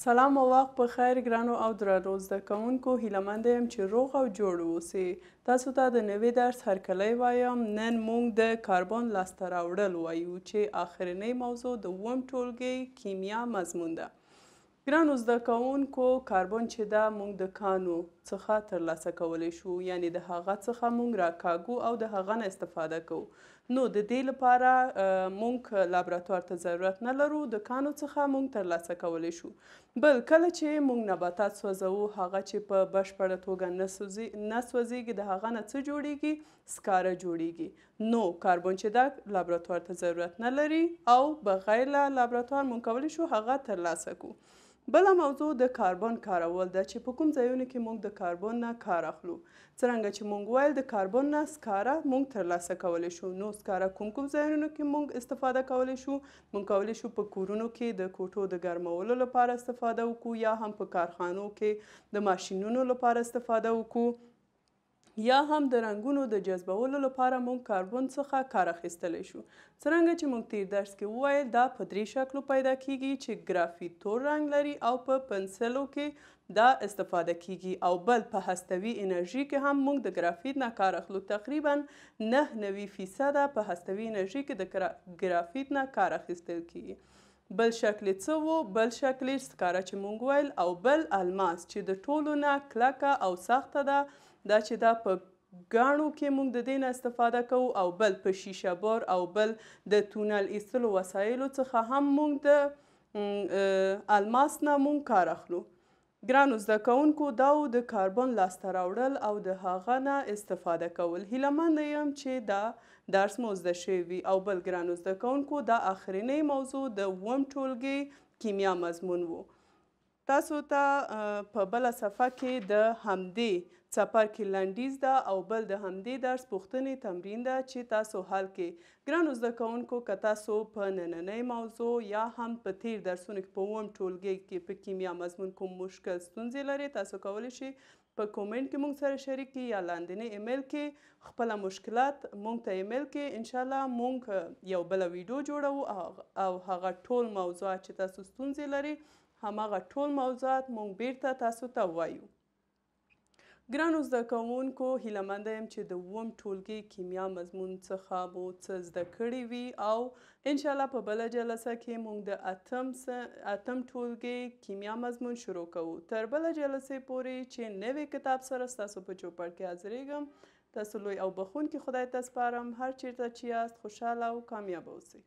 سلام او وخت په خیر ګرانو او درنو زده کوونکو، هیله یم چې روغ او جوړ اوسئ. تاسو ته د نوي درس هرکلی وایم. نن موږ د کاربن لاسته راوړل وایو چې آخرنۍ موضوع د اووم ټولګي کیمیا مضمون ده. ګرانو زده کوونکو، کاربن چې ده موږ د کانو څخه ترلاسه کولی شو، یعنې د هغه څخه موږ راکاږو او د هغه نه استفاده کوو. نو د دې لپاره موږ لابراتوار ته ضرورت نه لرو، د کانو څخه موږ ترلاسه کولی شو. بل کله چې موږ نباتات سوځوو، هغه چې په بشپړه توګه نه سوځېږي، د هغه نه څه جوړیږي؟ سکاره جوړیږي. نو کاربن چې ده لابراتوار ته ضرورت نه لري او بغیر له لابراتوار موږ کولی شو هغه ترلاسه کړو. بله موضوع د کاربن کارول ده چې په کوم ځایونو کې موږ د کاربن نه کار اخلو. څرنګه چې موږ ویل د کاربن نه سکاره موږ ترلاسه کولی شو. نو سکاره کوم ځایونو کې موږ استفاده کولی شو؟ موږ کولی شو په کورونو کې د کوټو د ګرمولو لپاره استفاده وکړو، یا هم په کارخانو کې د ماشینونو لپاره استفاده وکړو، یا هم د رنګونو د جذبولو لپاره موږ کاربن څخه کار اخیستلی شو. څرنګه چې موږ تیر درس کې وویل، دا په درې شکلو پیدا کیږي چې ګرافیت تور رنګ لري او په پنسلو کې دا استفاده کیږي. او بل په هستوي انرژي کې هم موږ د ګرافیت نه کار اخلو. تقریبا 99% په هستوي انرژي کې د ګرافیت نه کار اخیستل کیږي. بل شکل څه و؟ بل شکل سکاره چې موږ ویل، او بل الماس چې د ټولو نه کلکه او سخته ده، دا چې دا په ګاڼو کې موږ د دې نه استفاده کوو، او بل په شیشه بار او بل د تونل ایستلو وسایلو څخه هم موږ د الماس نه موږ کار اخلو. ګرانو زده کوونکو، دا و د کاربن لاسته راوړل او د هغه نه استفاده کول. هیله یم چې دا درس مو زده شوی وي. او بل ګرانو زده کوونکو، دا آخرنۍ موضوع د اووم ټولګي کیمیا مضمون و. تاسو ته په بله صفحه کې د همدې څپرکي لنډیز ده، او بل د همدې درس پوښتنې تمرین ده چې تاسو حل کړئ. ګرانو زده کوونکو، که تاسو په نننۍ موضوع یا هم په تیر درسونو کې په اووم ټولګي کې په کیمیا مضمون کوم مشکل ستونزې لرئ، تاسو کولی شئ په کومنټ کې موږ سره شریک کړئ، یا لاندینی ایمیل کې خپله مشکلات موږ ته ایمیل کړئ. انشاءالله موږ یو بله ویډیو جوړوو او هغه ټول موضوعات چې تاسو ستونزې لرئ، هماغه ټول موضوعات موږ بیرته تاسو ته وایو. ګرانو زده کوونکو، هیله یم چې د اووم ټولګي کیمیا مضمون څخه مو څه زده کړي وي، او انشاءالله په بله جلسه کې موږ د اتم ټولګي کیمیا مضمون شروع کوو. تر بله جلسې پورې چې نوي کتاب سره ستاسو په چوپړ کې حاضریږم. تاسو لوی او بخښونکي خدای ته سپارم. هر چیرته چې یاست خوشحاله او کامیابه اوسئ.